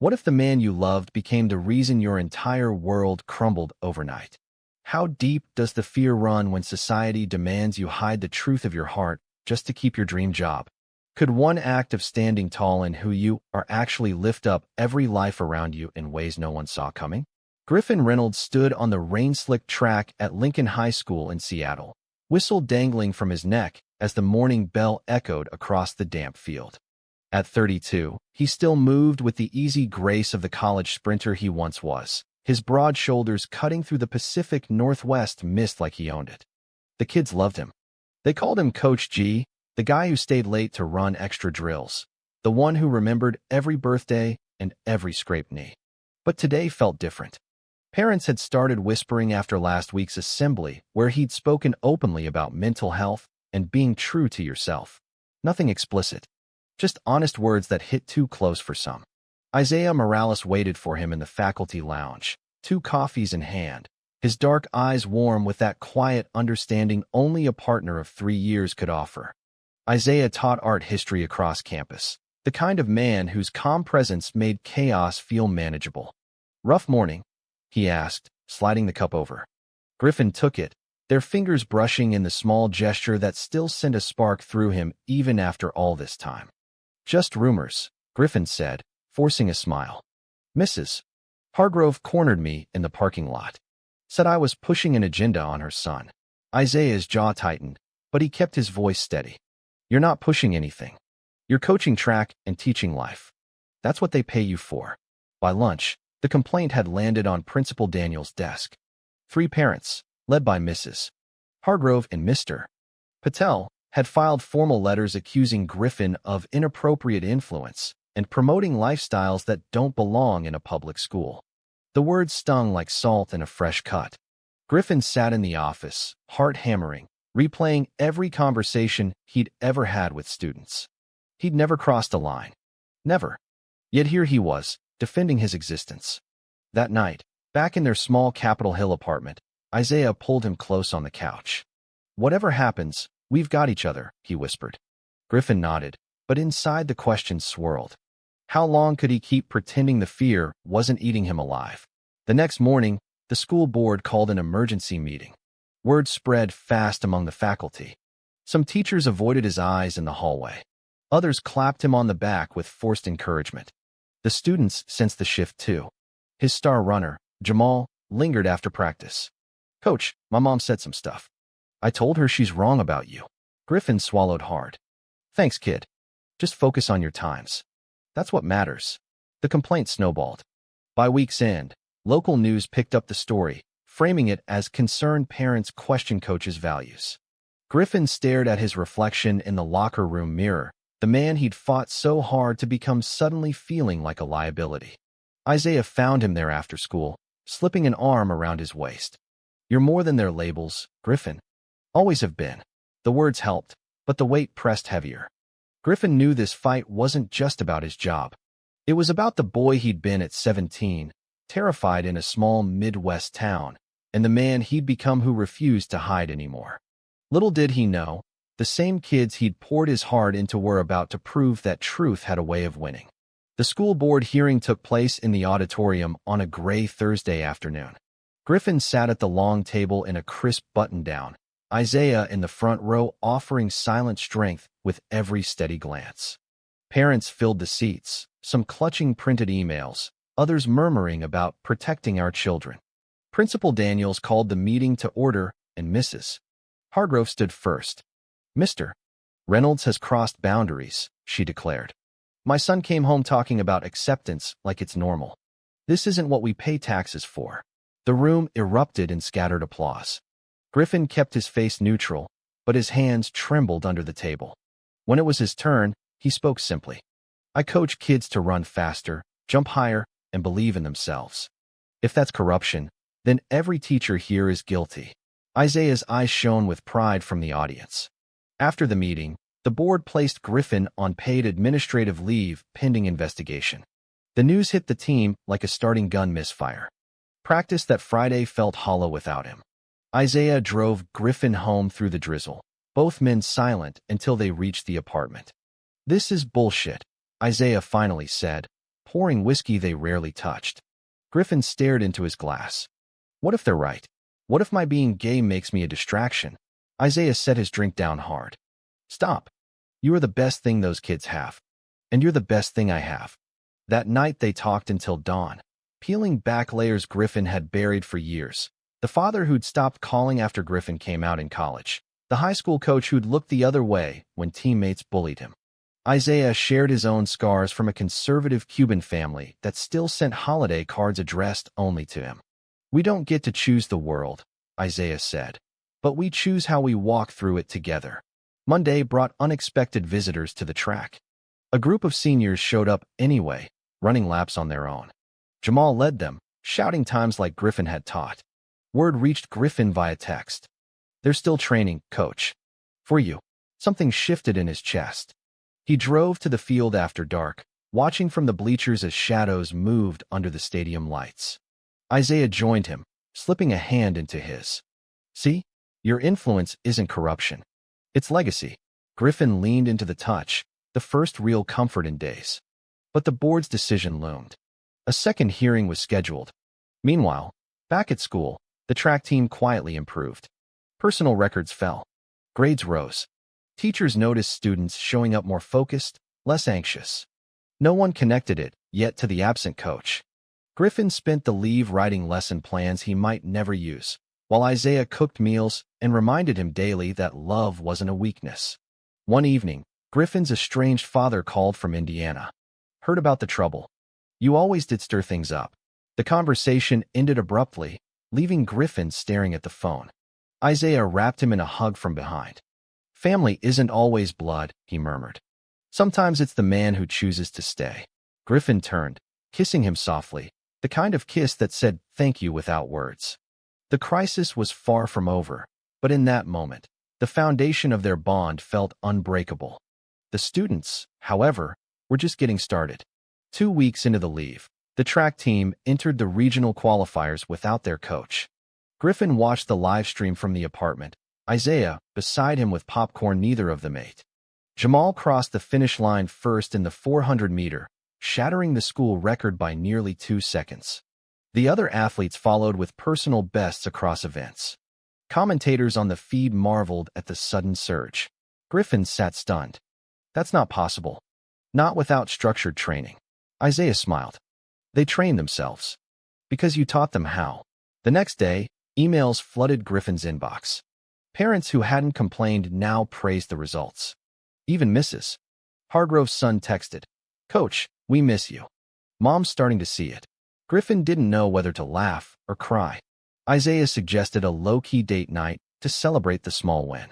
What if the man you loved became the reason your entire world crumbled overnight? How deep does the fear run when society demands you hide the truth of your heart just to keep your dream job? Could one act of standing tall in who you are actually lift up every life around you in ways no one saw coming? Griffin Reynolds stood on the rain-slicked track at Lincoln High School in Seattle, whistle dangling from his neck as the morning bell echoed across the damp field. At 32, he still moved with the easy grace of the college sprinter he once was, his broad shoulders cutting through the Pacific Northwest mist like he owned it. The kids loved him. They called him Coach G, the guy who stayed late to run extra drills, the one who remembered every birthday and every scraped knee. But today felt different. Parents had started whispering after last week's assembly, where he'd spoken openly about mental health and being true to yourself. Nothing explicit, just honest words that hit too close for some. Isaiah Morales waited for him in the faculty lounge, 2 coffees in hand, his dark eyes warm with that quiet understanding only a partner of 3 years could offer. Isaiah taught art history across campus, the kind of man whose calm presence made chaos feel manageable. "Rough morning?" he asked, sliding the cup over. Griffin took it, their fingers brushing in the small gesture that still sent a spark through him even after all this time. "Just rumors," Griffin said, forcing a smile. "Mrs. Hargrove cornered me in the parking lot. Said I was pushing an agenda on her son." Isaiah's jaw tightened, but he kept his voice steady. "You're not pushing anything. You're coaching track and teaching life. That's what they pay you for." By lunch, the complaint had landed on Principal Daniel's desk. 3 parents, led by Mrs. Hargrove and Mr. Pastel, had filed formal letters accusing Griffin of inappropriate influence and promoting lifestyles that don't belong in a public school. The words stung like salt in a fresh cut. Griffin sat in the office, heart hammering, replaying every conversation he'd ever had with students. He'd never crossed a line. Never. Yet here he was, defending his existence. That night, back in their small Capitol Hill apartment, Isaiah pulled him close on the couch. "Whatever happens, we've got each other," he whispered. Griffin nodded, but inside the question swirled. How long could he keep pretending the fear wasn't eating him alive? The next morning, the school board called an emergency meeting. Word spread fast among the faculty. Some teachers avoided his eyes in the hallway. Others clapped him on the back with forced encouragement. The students sensed the shift too. His star runner, Jamal, lingered after practice. "Coach, my mom said some stuff. I told her she's wrong about you." Griffin swallowed hard. "Thanks, kid. Just focus on your times. That's what matters." The complaint snowballed. By week's end, local news picked up the story, framing it as concerned parents question coach's values. Griffin stared at his reflection in the locker room mirror, the man he'd fought so hard to become suddenly feeling like a liability. Isaiah found him there after school, slipping an arm around his waist. "You're more than their labels, Griffin. Always have been." The words helped, but the weight pressed heavier. Griffin knew this fight wasn't just about his job. It was about the boy he'd been at 17, terrified in a small Midwest town, and the man he'd become who refused to hide anymore. Little did he know, the same kids he'd poured his heart into were about to prove that truth had a way of winning. The school board hearing took place in the auditorium on a gray Thursday afternoon. Griffin sat at the long table in a crisp button-down, Isaiah in the front row offering silent strength with every steady glance. Parents filled the seats, some clutching printed emails, others murmuring about protecting our children. Principal Daniels called the meeting to order, and Mrs. Hargrove stood first. "Mr. Reynolds has crossed boundaries," she declared. "My son came home talking about acceptance like it's normal. This isn't what we pay taxes for." The room erupted in scattered applause. Griffin kept his face neutral, but his hands trembled under the table. When it was his turn, he spoke simply. "I coach kids to run faster, jump higher, and believe in themselves. If that's corruption, then every teacher here is guilty." Isaiah's eyes shone with pride from the audience. After the meeting, the board placed Griffin on paid administrative leave pending investigation. The news hit the team like a starting gun misfire. Practice that Friday felt hollow without him. Isaiah drove Griffin home through the drizzle, both men silent until they reached the apartment. "This is bullshit," Isaiah finally said, pouring whiskey they rarely touched. Griffin stared into his glass. What if they're right? What if my being gay makes me a distraction? Isaiah set his drink down hard. Stop. You are the best thing those kids have. And you're the best thing I have. That night they talked until dawn, peeling back layers Griffin had buried for years. The father who'd stopped calling after Griffin came out in college. The high school coach who'd looked the other way when teammates bullied him. Isaiah shared his own scars from a conservative Cuban family that still sent holiday cards addressed only to him. We don't get to choose the world, Isaiah said, but we choose how we walk through it together. Monday brought unexpected visitors to the track. A group of seniors showed up anyway, running laps on their own. Jamal led them, shouting times like Griffin had taught. Word reached Griffin via text. They're still training, coach. For you. Something shifted in his chest. He drove to the field after dark, watching from the bleachers as shadows moved under the stadium lights. Isaiah joined him, slipping a hand into his. See? Your influence isn't corruption. It's legacy. Griffin leaned into the touch, the first real comfort in days. But the board's decision loomed. A second hearing was scheduled. Meanwhile, back at school, the track team quietly improved. Personal records fell. Grades rose. Teachers noticed students showing up more focused, less anxious. No one connected it yet to the absent coach. Griffin spent the leave writing lesson plans he might never use, while Isaiah cooked meals and reminded him daily that love wasn't a weakness. One evening, Griffin's estranged father called from Indiana. Heard about the trouble. You always did stir things up. The conversation ended abruptly, leaving Griffin staring at the phone. Isaiah wrapped him in a hug from behind. Family isn't always blood, he murmured. Sometimes it's the man who chooses to stay. Griffin turned, kissing him softly, the kind of kiss that said thank you without words. The crisis was far from over, but in that moment, the foundation of their bond felt unbreakable. The students, however, were just getting started. 2 weeks into the leave, the track team entered the regional qualifiers without their coach. Griffin watched the live stream from the apartment, Isaiah beside him with popcorn neither of them ate. Jamal crossed the finish line first in the 400-meter, shattering the school record by nearly 2 seconds. The other athletes followed with personal bests across events. Commentators on the feed marveled at the sudden surge. Griffin sat stunned. That's not possible. Not without structured training. Isaiah smiled. They trained themselves. Because you taught them how. The next day, emails flooded Griffin's inbox. Parents who hadn't complained now praised the results. Even Mrs. Hargrove's son texted, Coach, we miss you. Mom's starting to see it. Griffin didn't know whether to laugh or cry. Isaiah suggested a low-key date night to celebrate the small win.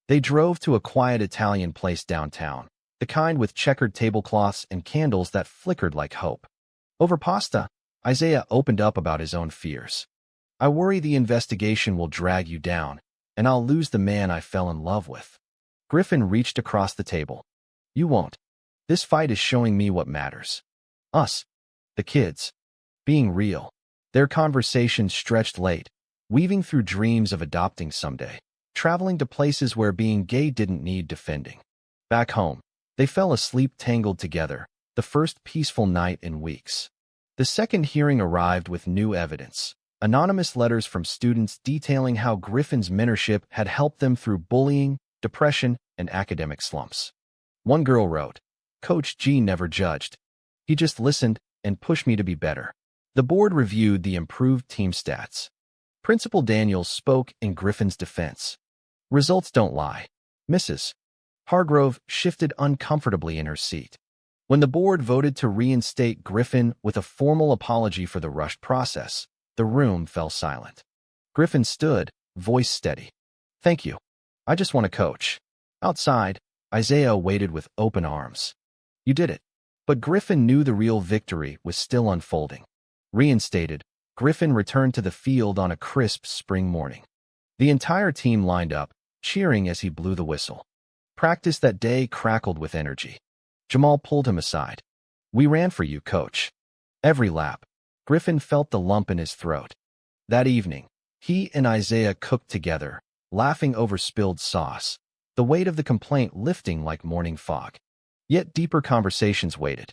They drove to a quiet Italian place downtown, the kind with checkered tablecloths and candles that flickered like hope. Over pasta, Isaiah opened up about his own fears. I worry the investigation will drag you down, and I'll lose the man I fell in love with. Griffin reached across the table. You won't. This fight is showing me what matters. Us. The kids. Being real. Their conversation stretched late, weaving through dreams of adopting someday, traveling to places where being gay didn't need defending. Back home, they fell asleep tangled together, the first peaceful night in weeks. The second hearing arrived with new evidence. Anonymous letters from students detailing how Griffin's mentorship had helped them through bullying, depression, and academic slumps. One girl wrote, Coach G never judged. He just listened and pushed me to be better. The board reviewed the improved team stats. Principal Daniels spoke in Griffin's defense. Results don't lie. Mrs. Hargrove shifted uncomfortably in her seat. When the board voted to reinstate Griffin with a formal apology for the rushed process, the room fell silent. Griffin stood, voice steady. Thank you. I just want to coach. Outside, Isaiah waited with open arms. You did it. But Griffin knew the real victory was still unfolding. Reinstated, Griffin returned to the field on a crisp spring morning. The entire team lined up, cheering as he blew the whistle. Practice that day crackled with energy. Jamal pulled him aside. We ran for you, coach. Every lap. Griffin felt the lump in his throat. That evening, he and Isaiah cooked together, laughing over spilled sauce, the weight of the complaint lifting like morning fog. Yet deeper conversations waited.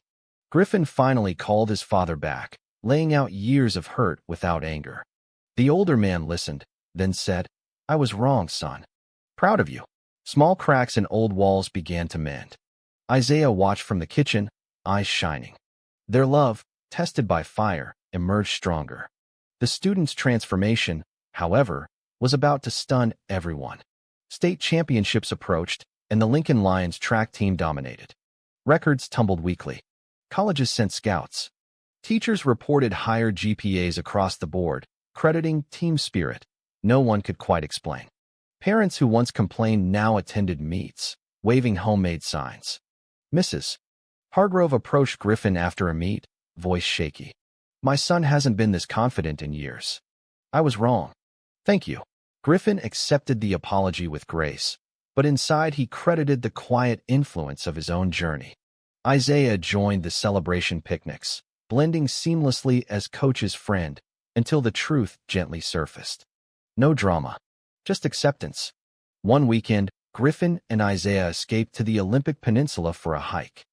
Griffin finally called his father back, laying out years of hurt without anger. The older man listened, then said, "I was wrong, son. Proud of you." Small cracks in old walls began to mend. Isaiah watched from the kitchen, eyes shining. Their love, tested by fire, emerged stronger. The student's transformation, however, was about to stun everyone. State championships approached, and the Lincoln Lions track team dominated. Records tumbled weekly. Colleges sent scouts. Teachers reported higher GPAs across the board, crediting team spirit. No one could quite explain. Parents who once complained now attended meets, waving homemade signs. Mrs. Hargrove approached Griffin after a meet, voice shaky. "My son hasn't been this confident in years. I was wrong." "Thank you." Griffin accepted the apology with grace, but inside he credited the quiet influence of his own journey. Isaiah joined the celebration picnics, blending seamlessly as coach's friend, until the truth gently surfaced. No drama, just acceptance. One weekend, Griffin and Isaiah escaped to the Olympic Peninsula for a hike.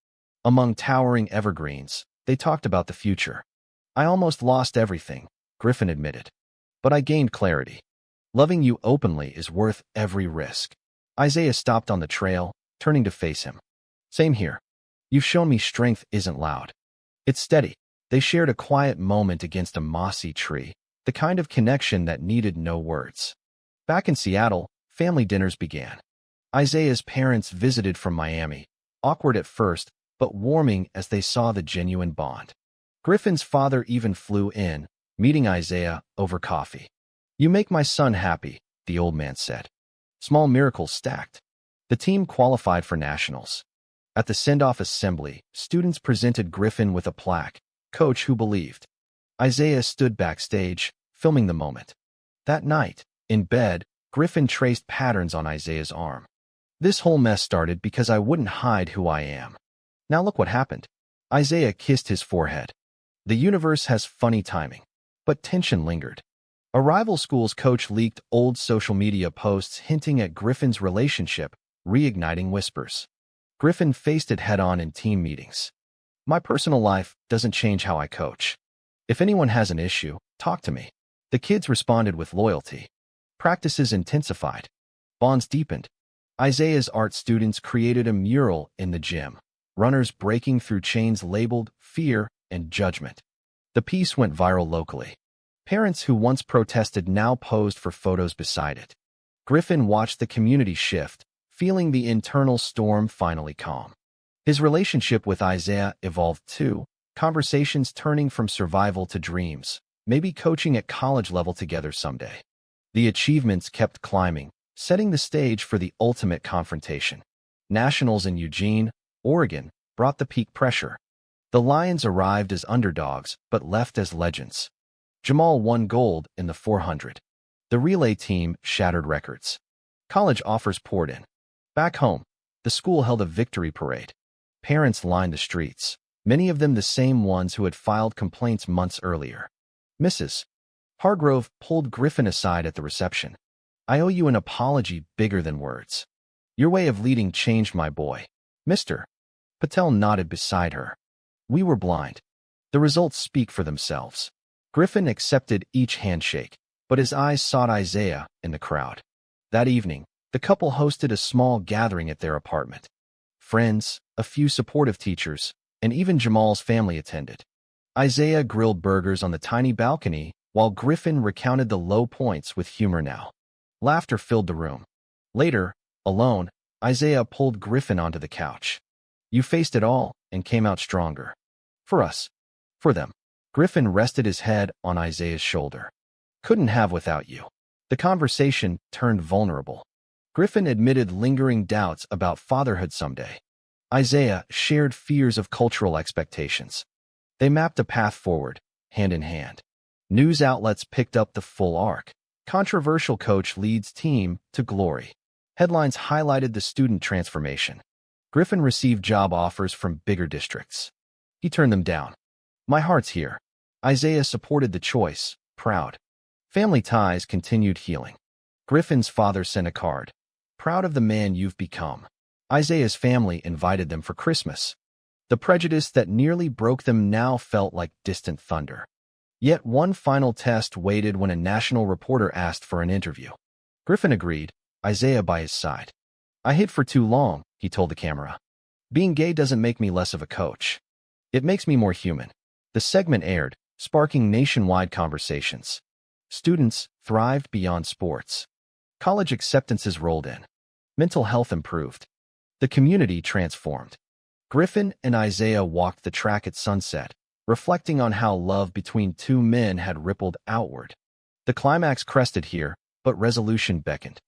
Among towering evergreens, they talked about the future. "I almost lost everything," Griffin admitted. "But I gained clarity. Loving you openly is worth every risk." Isaiah stopped on the trail, turning to face him. "Same here. You've shown me strength isn't loud. It's steady." They shared a quiet moment against a mossy tree, the kind of connection that needed no words. Back in Seattle, family dinners began. Isaiah's parents visited from Miami, awkward at first, but warming as they saw the genuine bond. Griffin's father even flew in, meeting Isaiah over coffee. "You make my son happy," the old man said. Small miracles stacked. The team qualified for nationals. At the send-off assembly, students presented Griffin with a plaque, "Coach who believed." Isaiah stood backstage, filming the moment. That night, in bed, Griffin traced patterns on Isaiah's arm. "This whole mess started because I wouldn't hide who I am. Now look what happened." Isaiah kissed his forehead. The universe has funny timing. But tension lingered. A rival school's coach leaked old social media posts hinting at Griffin's relationship, reigniting whispers. Griffin faced it head-on in team meetings. "My personal life doesn't change how I coach. If anyone has an issue, talk to me." The kids responded with loyalty. Practices intensified. Bonds deepened. Isaiah's art students created a mural in the gym, runners breaking through chains labeled fear and judgment. The piece went viral locally. Parents who once protested now posed for photos beside it. Griffin watched the community shift, feeling the internal storm finally calm. His relationship with Isaiah evolved too, conversations turning from survival to dreams, maybe coaching at college level together someday. The achievements kept climbing, setting the stage for the ultimate confrontation. Nationals in Eugene, Oregon, brought the peak pressure. The Lions arrived as underdogs, but left as legends. Jamal won gold in the 400. The relay team shattered records. College offers poured in. Back home, the school held a victory parade. Parents lined the streets, many of them the same ones who had filed complaints months earlier. Mrs. Hargrove pulled Griffin aside at the reception. "I owe you an apology bigger than words. Your way of leading changed my boy." Mr. Patel nodded beside her. "We were blind. The results speak for themselves." Griffin accepted each handshake, but his eyes sought Isaiah in the crowd. That evening, the couple hosted a small gathering at their apartment. Friends, a few supportive teachers, and even Jamal's family attended. Isaiah grilled burgers on the tiny balcony, while Griffin recounted the low points with humor now. Laughter filled the room. Later, alone, Isaiah pulled Griffin onto the couch. "You faced it all and came out stronger. For us. For them." Griffin rested his head on Isaiah's shoulder. "Couldn't have without you." The conversation turned vulnerable. Griffin admitted lingering doubts about fatherhood someday. Isaiah shared fears of cultural expectations. They mapped a path forward, hand in hand. News outlets picked up the full arc. Controversial coach leads team to glory. Headlines highlighted the student transformation. Griffin received job offers from bigger districts. He turned them down. "My heart's here." Isaiah supported the choice, proud. Family ties continued healing. Griffin's father sent a card. "Proud of the man you've become." Isaiah's family invited them for Christmas. The prejudice that nearly broke them now felt like distant thunder. Yet one final test waited when a national reporter asked for an interview. Griffin agreed, Isaiah by his side. I hid for too long, he told the camera. Being gay doesn't make me less of a coach. It makes me more human. The segment aired, sparking nationwide conversations. Students thrived beyond sports. College acceptances rolled in. Mental health improved. The community transformed. Griffin and Isaiah walked the track at sunset, reflecting on how love between two men had rippled outward. The climax crested here, but resolution beckoned.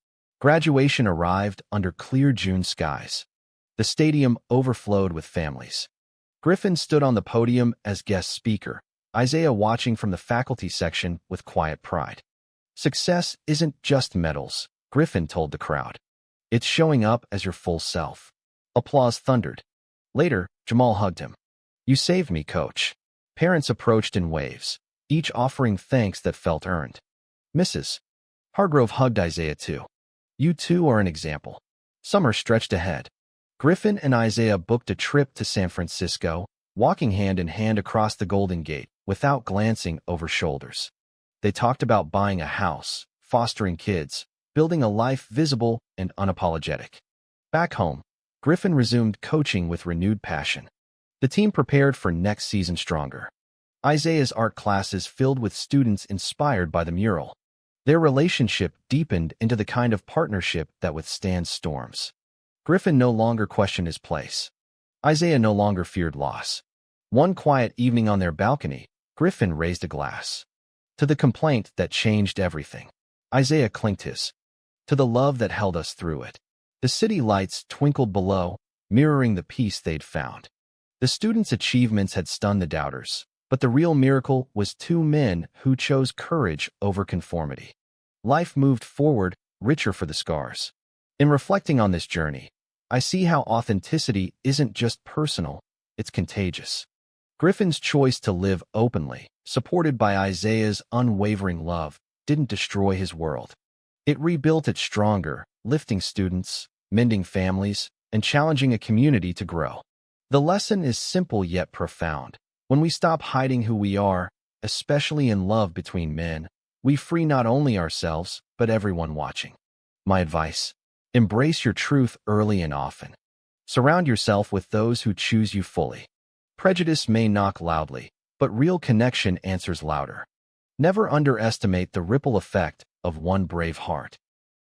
Graduation arrived under clear June skies. The stadium overflowed with families. Griffin stood on the podium as guest speaker, Isaiah watching from the faculty section with quiet pride. Success isn't just medals, Griffin told the crowd. It's showing up as your full self. Applause thundered. Later, Jamal hugged him. You saved me, coach. Parents approached in waves, each offering thanks that felt earned. Mrs. Hargrove hugged Isaiah too. You too are an example. Summer stretched ahead. Griffin and Isaiah booked a trip to San Francisco, walking hand in hand across the Golden Gate without glancing over shoulders. They talked about buying a house, fostering kids, building a life visible and unapologetic. Back home, Griffin resumed coaching with renewed passion. The team prepared for next season stronger. Isaiah's art classes filled with students inspired by the mural. Their relationship deepened into the kind of partnership that withstands storms. Griffin no longer questioned his place. Isaiah no longer feared loss. One quiet evening on their balcony, Griffin raised a glass. To the complaint that changed everything. Isaiah clinked his. To the love that held us through it. The city lights twinkled below, mirroring the peace they'd found. The students' achievements had stunned the doubters, but the real miracle was two men who chose courage over conformity. Life moved forward, richer for the scars. In reflecting on this journey, I see how authenticity isn't just personal, it's contagious. Griffin's choice to live openly, supported by Isaiah's unwavering love, didn't destroy his world. It rebuilt it stronger, lifting students, mending families, and challenging a community to grow. The lesson is simple yet profound. When we stop hiding who we are, especially in love between men, we free not only ourselves, but everyone watching. My advice: embrace your truth early and often. Surround yourself with those who choose you fully. Prejudice may knock loudly, but real connection answers louder. Never underestimate the ripple effect of one brave heart.